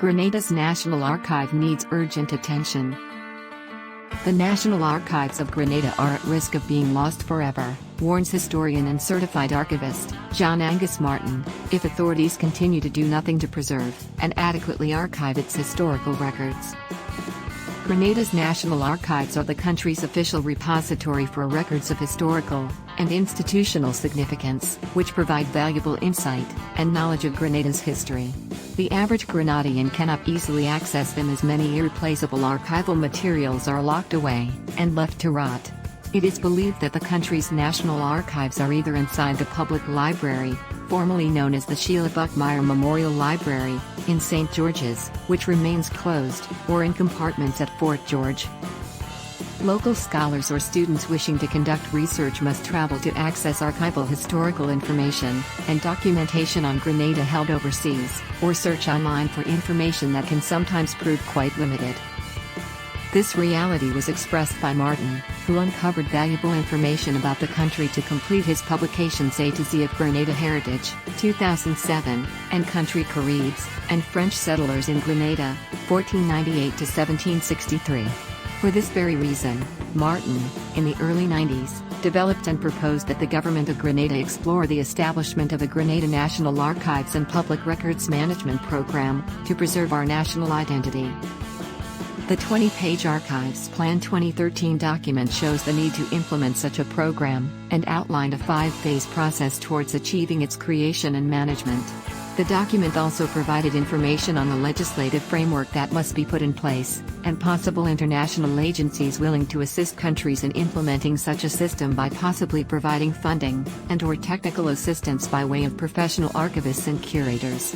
Grenada's National Archive needs urgent attention. The National Archives of Grenada are at risk of being lost forever, warns historian and certified archivist, John Angus Martin, if authorities continue to do nothing to preserve and adequately archive its historical records. Grenada's National Archives are the country's official repository for records of historical and institutional significance, which provide valuable insight and knowledge of Grenada's history. The average Grenadian cannot easily access them as many irreplaceable archival materials are locked away and left to rot. It is believed that the country's national archives are either inside the public library, formerly known as the Sheila Buckmeyer Memorial Library, in St. George's, which remains closed, or in compartments at Fort George. Local scholars or students wishing to conduct research must travel to access archival historical information and documentation on Grenada held overseas, or search online for information that can sometimes prove quite limited. This reality was expressed by Martin, who uncovered valuable information about the country to complete his publications A to Z of Grenada Heritage, 2007, and Country Caribs and French Settlers in Grenada, 1498 to 1763. For this very reason, Martin, in the early 90s, developed and proposed that the government of Grenada explore the establishment of a Grenada National Archives and Public Records Management Program to preserve our national identity. The 20-page Archives Plan 2013 document shows the need to implement such a program, and outlined a 5-phase process towards achieving its creation and management. The document also provided information on the legislative framework that must be put in place, and possible international agencies willing to assist countries in implementing such a system by possibly providing funding and/or technical assistance by way of professional archivists and curators.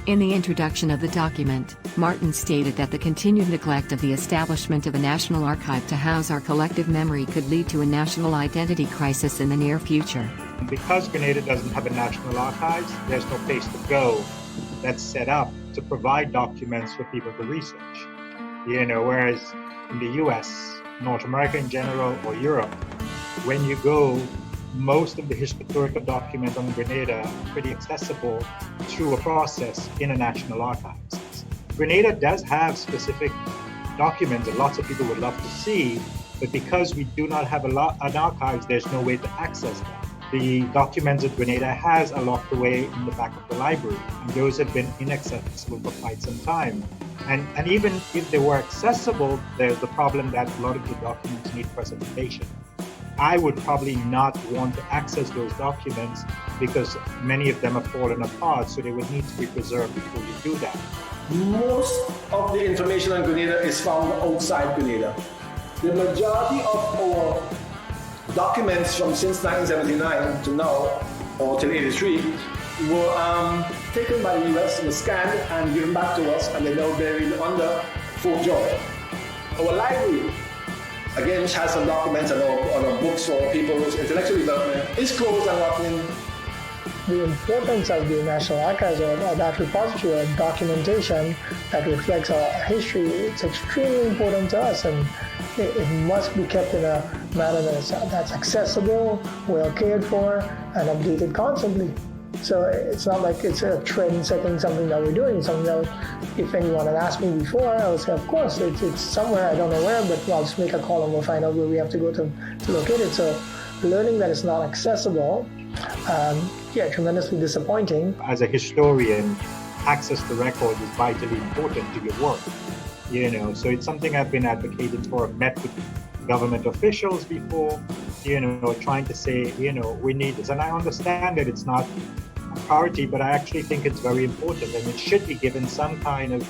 In the introduction of the document, Martin stated that the continued neglect of the establishment of a national archive to house our collective memory could lead to a national identity crisis in the near future. Because Grenada doesn't have a national archives, there's no place to go that's set up to provide documents for people to research. Whereas in the US, North America in general, or Europe, when you go, most of the historical documents on Grenada are pretty accessible through a process in a national archives. Grenada does have specific documents that lots of people would love to see, but because we do not have an archives, there's no way to access them. The documents that Grenada has are locked away in the back of the library, and those have been inaccessible for quite some time. And even if they were accessible, there's the problem that a lot of the documents need preservation. I would probably not want to access those documents because many of them have fallen apart, so they would need to be preserved before you do that. Most of the information on Grenada is found outside Grenada. The majority of our documents from since 1979 to now, or till 83, were taken by the US, were scanned and given back to us, and they're now buried under Fort George. Our library, again, which has some documents and our books for people's intellectual development, is closed and locked in. The importance of the National Archives or that repository of documentation that reflects our history, it's extremely important to us, and it must be kept in a manner that's accessible, well cared for, and updated constantly. So it's not like it's a trend setting something that we're doing, something that if anyone had asked me before, I would say, of course, it's somewhere, I don't know where, but I'll just make a call and we'll find out where we have to go to locate it. So learning that it's not accessible, tremendously disappointing. As a historian, access to records is vitally important to your work. So it's something I've been advocating for. I've met with government officials before, trying to say, we need this. And I understand that it's not a priority, but I actually think it's very important and it should be given some kind of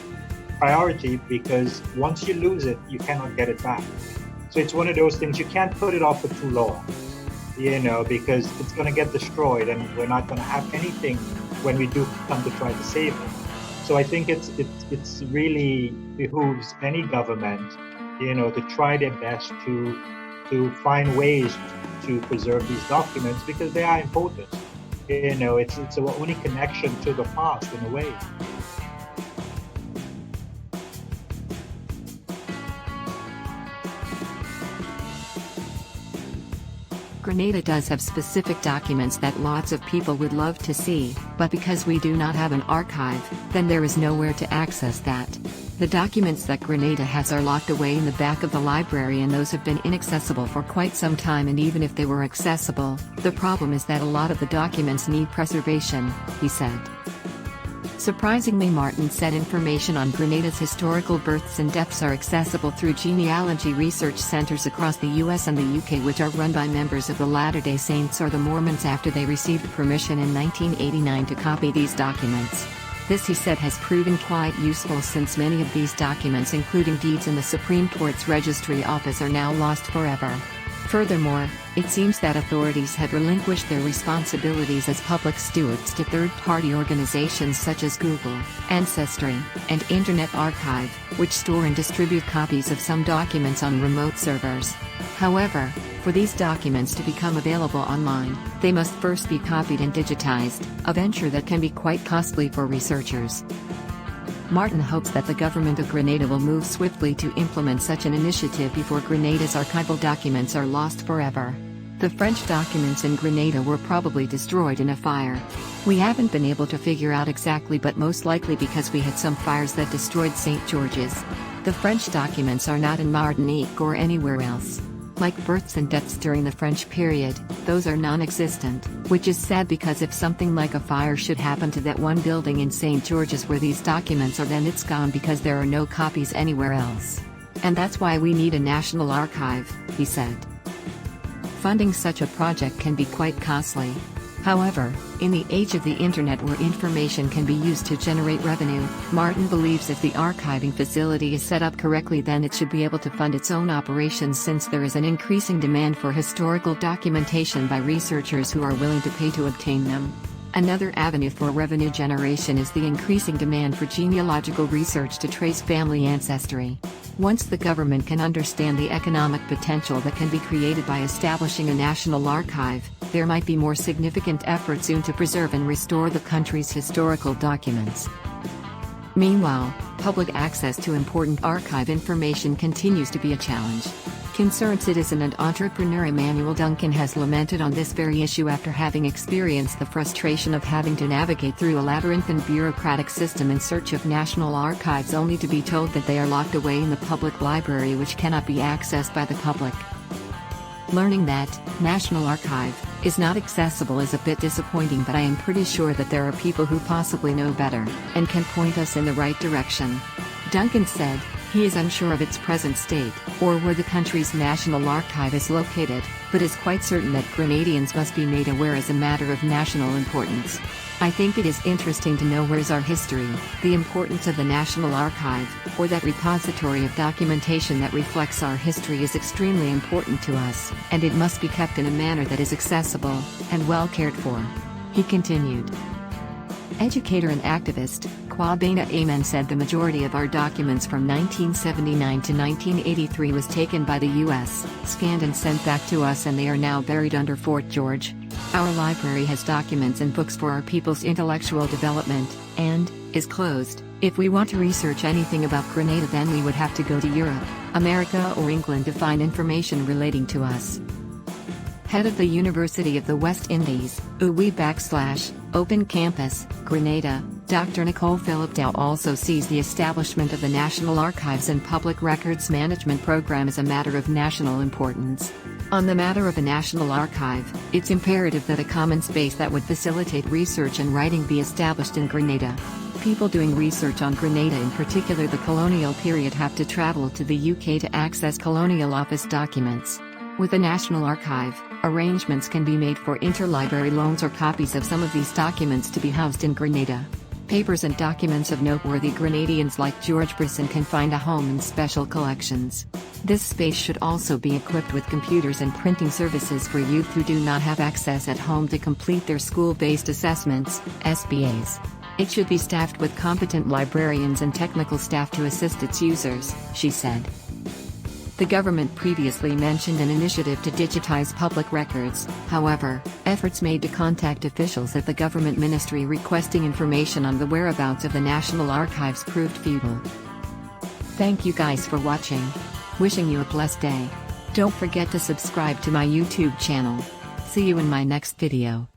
priority, because once you lose it, you cannot get it back. So it's one of those things, you can't put it off for too long, because it's going to get destroyed and we're not going to have anything when we do come to try to save it. So I think it's really behooves any government, to try their best to find ways to preserve these documents, because they are important. It's our only connection to the past in a way. Grenada does have specific documents that lots of people would love to see, but because we do not have an archive, then there is nowhere to access that. The documents that Grenada has are locked away in the back of the library, and those have been inaccessible for quite some time, and even if they were accessible, the problem is that a lot of the documents need preservation, he said. Surprisingly, Martin said information on Grenada's historical births and deaths are accessible through genealogy research centers across the US and the UK, which are run by members of the Latter-day Saints or the Mormons after they received permission in 1989 to copy these documents. This, he said, has proven quite useful since many of these documents, including deeds in the Supreme Court's Registry Office, are now lost forever. Furthermore, it seems that authorities have relinquished their responsibilities as public stewards to third-party organizations such as Google, Ancestry, and Internet Archive, which store and distribute copies of some documents on remote servers. However, for these documents to become available online, they must first be copied and digitized, a venture that can be quite costly for researchers. Martin hopes that the government of Grenada will move swiftly to implement such an initiative before Grenada's archival documents are lost forever. The French documents in Grenada were probably destroyed in a fire. We haven't been able to figure out exactly, but most likely because we had some fires that destroyed St. George's. The French documents are not in Martinique or anywhere else. Like births and deaths during the French period, those are non-existent, which is sad because if something like a fire should happen to that one building in St. George's where these documents are, then it's gone because there are no copies anywhere else. And that's why we need a national archive, he said. Funding such a project can be quite costly. However, in the age of the internet where information can be used to generate revenue, Martin believes if the archiving facility is set up correctly, then it should be able to fund its own operations, since there is an increasing demand for historical documentation by researchers who are willing to pay to obtain them. Another avenue for revenue generation is the increasing demand for genealogical research to trace family ancestry. Once the government can understand the economic potential that can be created by establishing a national archive, there might be more significant effort soon to preserve and restore the country's historical documents. Meanwhile, public access to important archive information continues to be a challenge. Concerned citizen and entrepreneur Emmanuel Duncan has lamented on this very issue after having experienced the frustration of having to navigate through a labyrinthine bureaucratic system in search of national archives, only to be told that they are locked away in the public library, which cannot be accessed by the public. Learning that National Archive is not accessible is a bit disappointing, but I am pretty sure that there are people who possibly know better and can point us in the right direction. Duncan said. He is unsure of its present state, or where the country's National Archive is located, but is quite certain that Grenadians must be made aware as a matter of national importance. I think it is interesting to know where's our history, the importance of the National Archive, or that repository of documentation that reflects our history is extremely important to us, and it must be kept in a manner that is accessible and well cared for. He continued. Educator and activist, Kwabena Amen said the majority of our documents from 1979 to 1983 was taken by the U.S., scanned and sent back to us, and they are now buried under Fort George. Our library has documents and books for our people's intellectual development, and is closed. If we want to research anything about Grenada, then we would have to go to Europe, America or England to find information relating to us. Head of the University of the West Indies, Open Campus, Grenada, Dr. Nicole Philip Dow also sees the establishment of the National Archives and Public Records Management Program as a matter of national importance. On the matter of a national archive, it's imperative that a common space that would facilitate research and writing be established in Grenada. People doing research on Grenada, in particular the colonial period, have to travel to the UK to access colonial office documents. With a national archive, arrangements can be made for interlibrary loans or copies of some of these documents to be housed in Grenada. Papers and documents of noteworthy Grenadians like George Brisson can find a home in special collections. This space should also be equipped with computers and printing services for youth who do not have access at home to complete their school-based assessments, SBAs. It should be staffed with competent librarians and technical staff to assist its users, she said. The government previously mentioned an initiative to digitize public records. However, efforts made to contact officials at the government ministry requesting information on the whereabouts of the National Archives proved futile. Thank you guys for watching. Wishing you a blessed day. Don't forget to subscribe to my YouTube channel. See you in my next video.